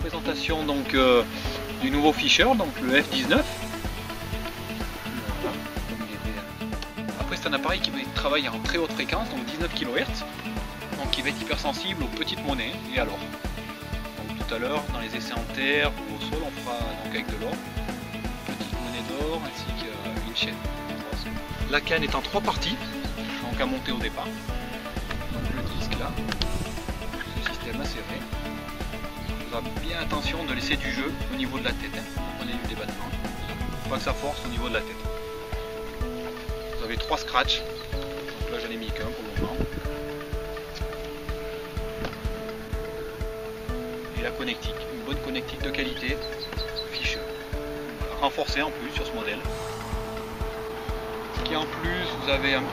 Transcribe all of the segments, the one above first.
Présentation donc du nouveau Fischer, donc le F19. Voilà. Après c'est un appareil qui travaille en très haute fréquence, donc 19 kHz, donc qui va être hypersensible aux petites monnaies et à l'or. Donc tout à l'heure dans les essais en terre ou au sol on fera donc avec de l'or, petite monnaie d'or ainsi qu'une chaîne. La canne est en 3 parties, donc à monter au départ. Donc le disque là, ce système assez serré. Bien attention de laisser du jeu au niveau de la tête, prenez du débattement, faut pas que ça force au niveau de la tête. Vous avez 3 scratchs, donc là j'en ai mis qu'un pour le moment. Et la connectique, une bonne connectique de qualité, Fischer. Voilà, renforcée en plus sur ce modèle. Qui en plus vous avez une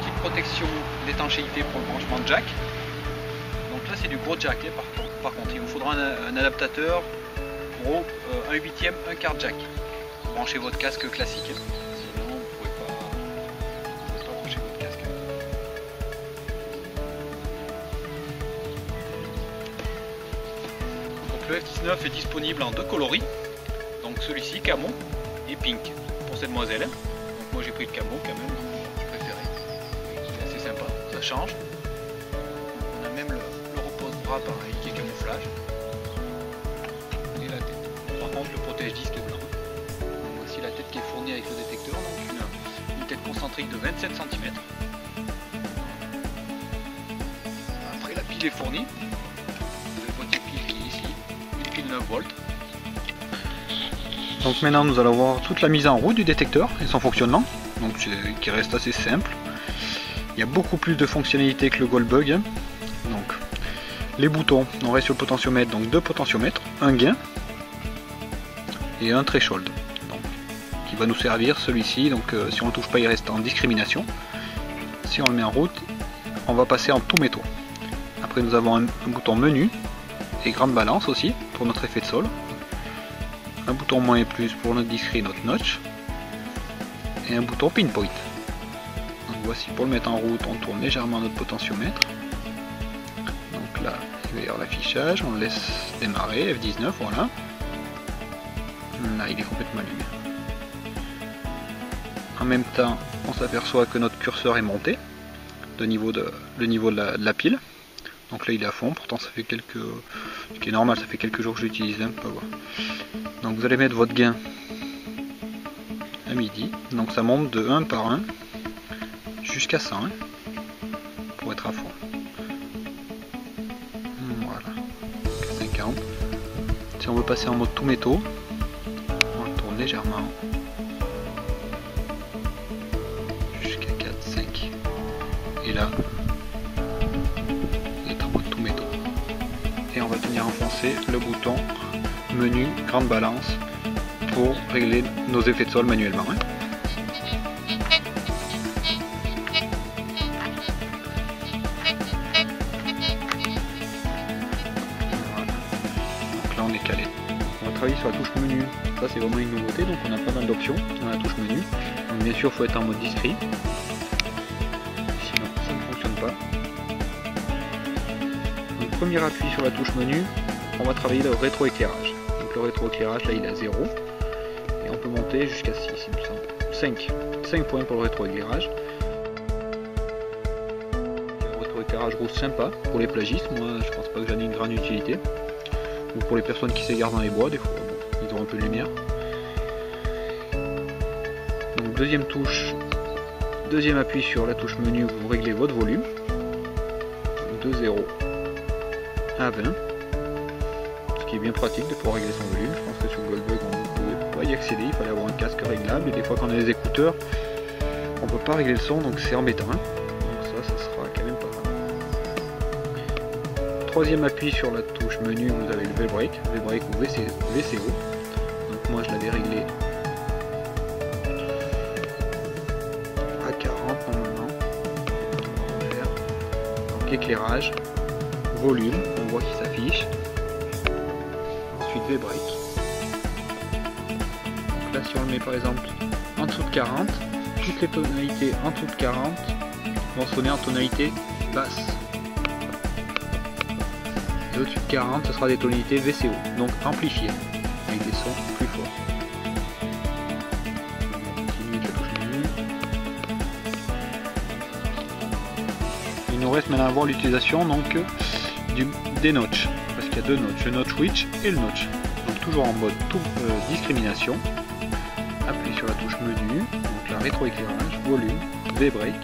petite protection d'étanchéité pour le branchement de jack. Donc là c'est du gros jack par contre il vous faudra un adaptateur gros 1/8e, 1/4 jack. Vous branchez votre casque classique, sinon vous ne pouvez pas brancher votre casque. Donc le F19 est disponible en 2 coloris, donc celui-ci camo et pink pour cette demoiselle. Donc moi j'ai pris le camo quand même, je préférais. C'est assez sympa, ça change. On a même le repose-bras pareil qui est camouflage. Et la tête. Par contre le protège-disque est blanc. Donc voici la tête qui est fournie avec le détecteur, donc une tête concentrique de 27 cm. Après la pile est fournie. Vous avez votre pile qui est ici, une pile 9 volts. Donc maintenant nous allons voir toute la mise en route du détecteur et son fonctionnement, donc qui reste assez simple. Il y a beaucoup plus de fonctionnalités que le Goldbug. Donc les boutons, on reste sur le potentiomètre, donc 2 potentiomètres, un gain et un threshold, donc, qui va nous servir celui-ci. Donc si on ne le touche pas il reste en discrimination. Si on le met en route, on va passer en tout métaux. Après nous avons un bouton menu et grande balance aussi pour notre effet de sol. Un bouton moins et plus pour notre discret, notre notch, et un bouton pinpoint. Donc voici pour le mettre en route, on tourne légèrement notre potentiomètre. Donc là, il va y avoir l'affichage, on le laisse démarrer, F19, voilà. Là, il est complètement allumé. En même temps, on s'aperçoit que notre curseur est monté le niveau de la pile. Donc là il est à fond, pourtant ça fait ce qui est normal, ça fait quelques jours que je l'utilise. Donc vous allez mettre votre gain à midi, donc ça monte de 1 par 1 jusqu'à 100 pour être à fond. Voilà, 50. Si on veut passer en mode tout métaux, on le tourne légèrement jusqu'à 4, 5. Et là, et on va venir enfoncer le bouton menu grande balance pour régler nos effets de sol manuellement. Voilà. Donc là on est calé. On va travailler sur la touche menu. Ça c'est vraiment une nouveauté, donc on a pas mal d'options dans la touche menu. Donc bien sûr il faut être en mode discret, sinon ça ne fonctionne pas. Premier appui sur la touche menu, on va travailler le rétroéclairage. Donc le rétroéclairage là il est à 0 et on peut monter jusqu'à 6, il me semble. 5 points pour le rétroéclairage. Un rétroéclairage rouge sympa pour les plagistes, moi je pense pas que j'en ai une grande utilité. Ou pour les personnes qui s'égarent dans les bois, des fois bon, ils ont un peu de lumière. Donc deuxième appui sur la touche menu, vous réglez votre volume de 0 à 20, ce qui est bien pratique de pouvoir régler son volume. Je pense que sur le Goldbug on ne pouvait pas y accéder, il fallait avoir un casque réglable et des fois quand on a des écouteurs on ne peut pas régler le son, donc c'est embêtant. Donc ça sera quand même pas mal. Troisième appui sur la touche menu, vous avez le V-Brake ou VCO. Donc moi je l'avais réglé à 40 normalement. Donc éclairage, volume, on voit qu'il s'affiche. Ensuite V-Brake. Donc là si on le met par exemple en dessous de 40, toutes les tonalités en dessous de 40 vont sonner en tonalité basse. Et au-dessus de 40, ce sera des tonalités VCO, donc amplifiées, avec des sons plus forts. On continue avec la touche menu. Il nous reste maintenant à voir l'utilisation donc des notches, parce qu'il y a deux notches, le notch switch et le notch. Donc toujours en mode discrimination. Appuie sur la touche menu, donc la rétroéclairage, volume, V-break,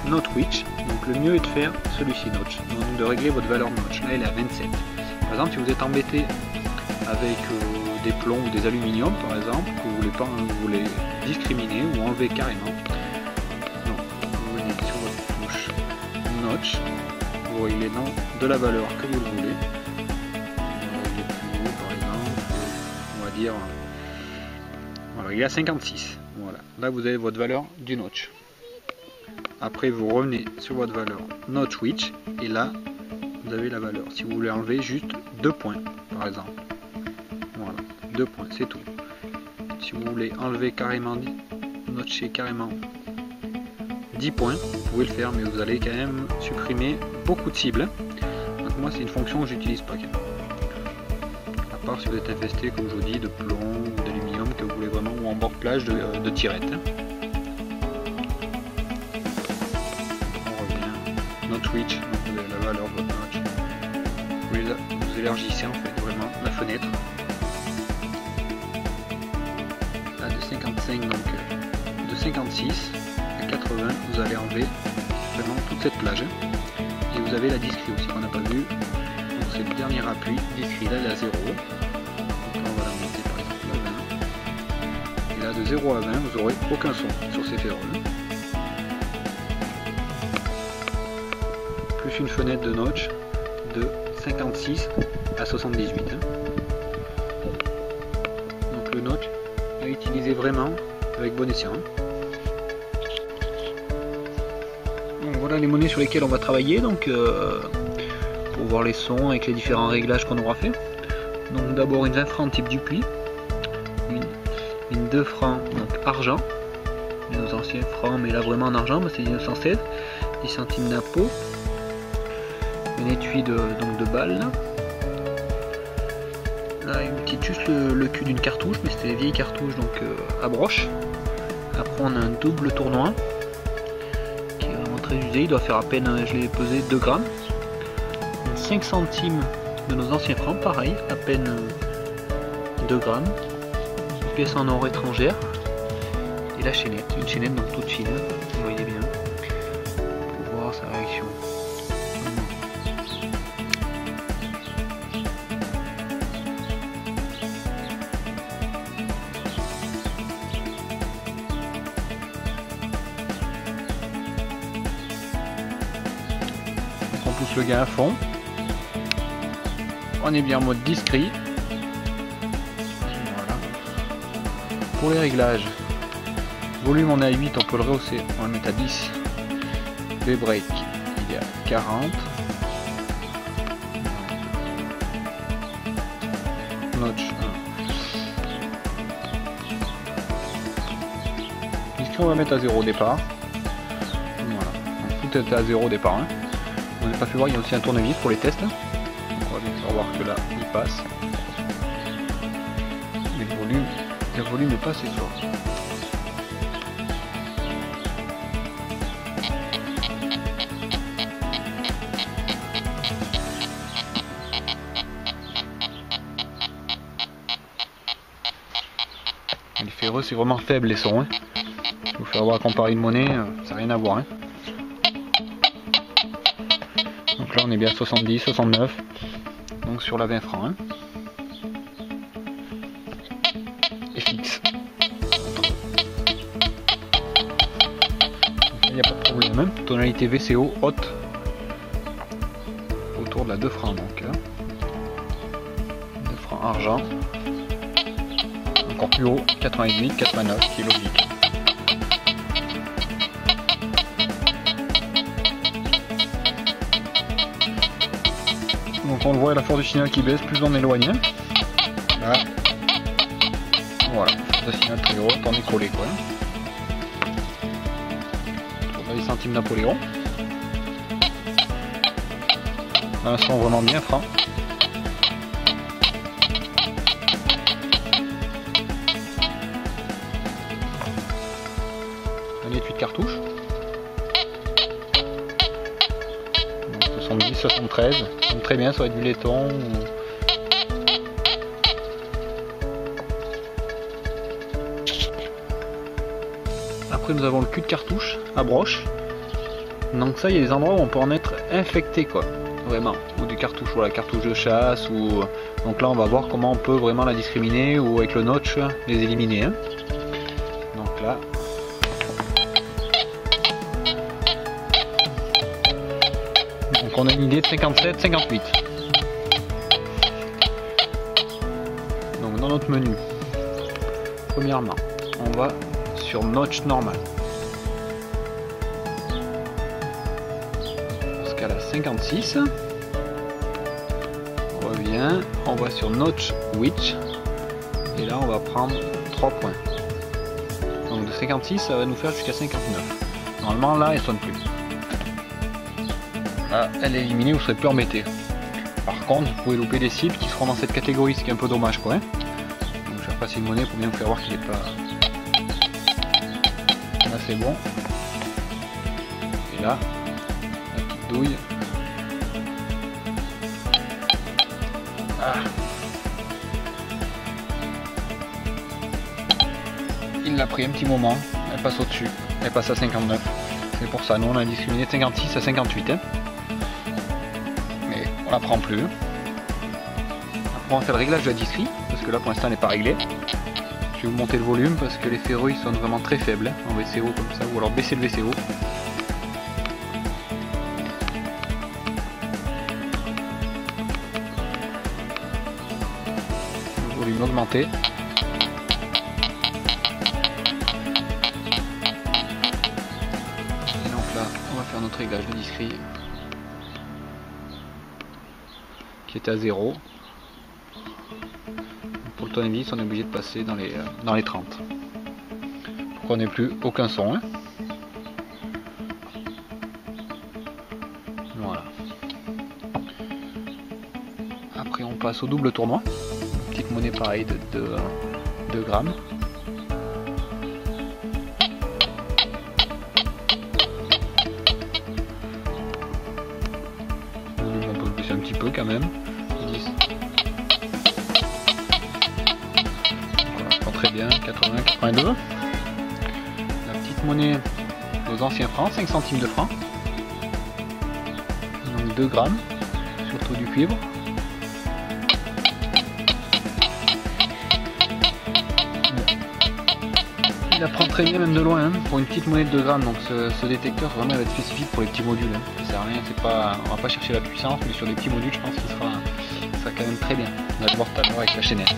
notch switch. Donc le mieux est de faire celui-ci notch, donc de régler votre valeur notch. Là elle est à 27. Par exemple, si vous êtes embêté avec des plombs ou des aluminiums par exemple, que vous voulez discriminer ou enlever carrément, donc vous venez sur votre touche notch, vous réglez de la valeur que vous le voulez. On va régler à 56. Voilà, là vous avez votre valeur du notch. Après vous revenez sur votre valeur notch switch et là vous avez la valeur. Si vous voulez enlever juste 2 points par exemple, voilà, 2 points, c'est tout. Si vous voulez enlever carrément, notcher carrément 10 points, vous pouvez le faire, mais vous allez quand même supprimer beaucoup de cibles. Donc moi c'est une fonction que j'utilise pas. À part si vous êtes infesté, comme je vous dis, de plomb ou d'aluminium que vous voulez vraiment, ou en bord de plage de tirettes. On revient. Notch switch, donc vous avez la valeur de votre notch. Vous élargissez en fait vraiment la fenêtre. Là de 55, donc de 56 à 80, vous allez enlever vraiment toute cette plage. Et vous avez la discrete aussi qu'on n'a pas vu. C'est le dernier appui, discrete, là elle est à 0. Donc là on va la monter par exemple à 20. Et là de 0 à 20 vous n'aurez aucun son sur ces féroles. Plus une fenêtre de notch de 56 à 78. Donc le notch à utiliser vraiment avec bon escient. Donc voilà les monnaies sur lesquelles on va travailler. Donc pour voir les sons avec les différents réglages qu'on aura fait. Donc d'abord une 20 francs type Dupuis, une 2 francs donc argent, nos anciens francs mais là vraiment en argent, c'est 1916, 10 centimes d'impôt, une étui de balles, là une petite juste le cul d'une cartouche, mais c'était des vieilles cartouches donc à broche. Après on a un double tournois qui est vraiment très usé, il doit faire à peine, je l'ai pesé 2 grammes. 5 centimes de nos anciens francs, pareil, à peine 2 grammes. Une pièce en or étrangère. Et la chaînette, une chaînette donc toute fine, vous voyez bien, pour voir sa réaction. Donc on pousse le gain à fond. On est bien en mode discret. Voilà. Pour les réglages, volume on est à 8, on peut le rehausser, on va le mettre à 10. V-break il est à 40. Notch 1. Ici on va mettre à 0 au départ. Voilà. Donc, tout est à 0 au départ. Hein. On n'a pas fait voir, il y a aussi un tournevis pour les tests. On va bien voir que là il passe. Mais le volume n'est pas assez fort. Les ferreux c'est vraiment faible les sons. Hein. Je vous fais avoir à comparer une monnaie, ça n'a rien à voir. Hein. Donc là on est bien à 70, 69. Donc sur la 20 francs. Hein. Et fixe. Il n'y a pas de problème. Hein. Tonalité VCO haute. Autour de la 2 francs donc. Hein. 2 francs argent. Encore plus haut, 88, 89 qui est logique. Donc on le voit à la force du signal qui baisse, plus on éloigne. Là. Voilà, force de signal très haute, on est collé quoi. On a les centimes Napoléon. Un son vraiment bien franc. Un étui de cartouche. 70, 73. Donc très bien, ça va être du laiton. Après nous avons le cul de cartouche à broche. Donc ça, il y a des endroits où on peut en être infecté quoi. Vraiment. Ou des cartouches, voilà, cartouches de chasse ou. Donc là on va voir comment on peut vraiment la discriminer ou avec le notch les éliminer. Hein. Donc là. Donc on a une idée de 57, 58. Donc dans notre menu, premièrement, on va sur notch normal. Dans ce cas là 56. On revient, on va sur notch witch. Et là on va prendre 3 points. Donc de 56 ça va nous faire jusqu'à 59. Normalement là elle sonne plus. Là, elle est éliminée, vous serez plus embêté. Par contre, vous pouvez louper des cibles qui seront dans cette catégorie, ce qui est un peu dommage quoi. Hein. Donc je vais repasser une monnaie pour bien vous faire voir qu'il n'est pas. Là c'est bon. Et là, la petite douille. Ah. Il l'a pris un petit moment, elle passe au-dessus, elle passe à 59. C'est pour ça, nous on a discriminé de 56 à 58. Hein. Mais on la prend plus. Après on va faire le réglage de la discri, parce que là pour l'instant elle n'est pas réglée. Je vais vous monter le volume parce que les ferrues sont vraiment très faibles hein, en VCO comme ça, ou alors baisser le VCO. Le volume augmenté. Notre réglage de discri qui est à 0. Pour le tournevis on est obligé de passer dans les 30 pour qu'on n'ait plus aucun son hein. Voilà. Après on passe au double tournoi, une petite monnaie pareille de 2 grammes. Un petit peu quand même. 10. Voilà, pas très bien. 80, 82. La petite monnaie aux anciens francs, 5 centimes de francs. Donc 2 grammes, surtout du cuivre. Il apprend très bien même de loin hein, pour une petite monnaie de 2 grammes. Donc ce détecteur vraiment va être spécifique pour les petits modules. Hein. Ça sert à rien, c'est pas, on va pas chercher la puissance, mais sur des petits modules je pense qu'il sera quand même très bien. On va le voir tout à l'heure avec la chaînette.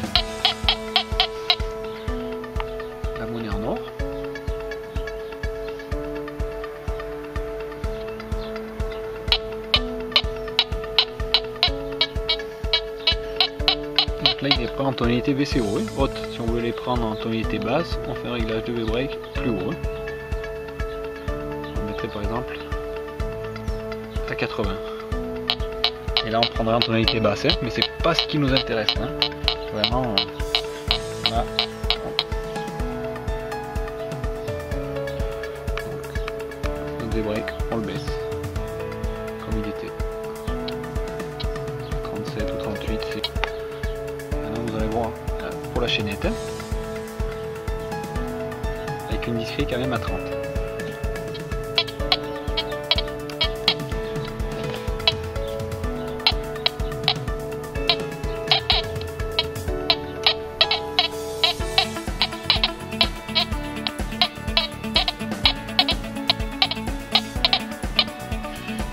La monnaie en or. Donc là il est prêt en tonalité VCO, hein, haute. Si on veut les prendre en tonalité basse, on fait un réglage de V-break plus haut. Hein. On mettrait par exemple à 80. Et là on prendrait en tonalité basse, hein, mais c'est pas ce qui nous intéresse. Hein. Vraiment, là, notre V-break, on le baisse comme il était. 37 ou 38, c'est. Maintenant vous allez voir pour la chaînette, hein, avec une discrète quand même à 30.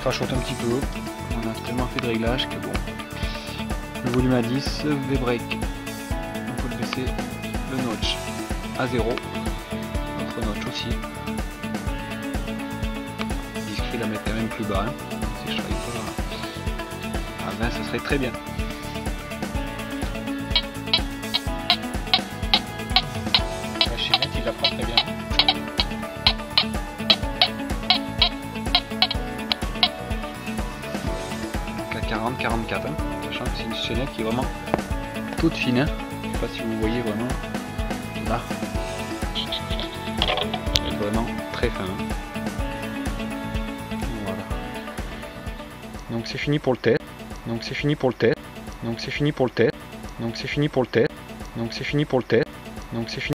Crachote un petit peu, on a tellement fait de réglages que bon. Le volume à 10, V-break, on peut le baisser, le notch à 0, notre notch aussi. Discret la mettre quand même plus bas, hein. Si je travaille pas à 20 ça serait très bien. La chaînette il la prend très bien. 40-44, hein, sachant que c'est une chaînette qui est vraiment toute fine, hein. Je sais pas si vous voyez vraiment là, c'est vraiment très fin, hein. Voilà. Donc c'est fini pour le test, donc c'est fini pour le test, donc c'est fini pour le test, donc c'est fini pour le test, donc c'est fini pour le test, donc c'est fini.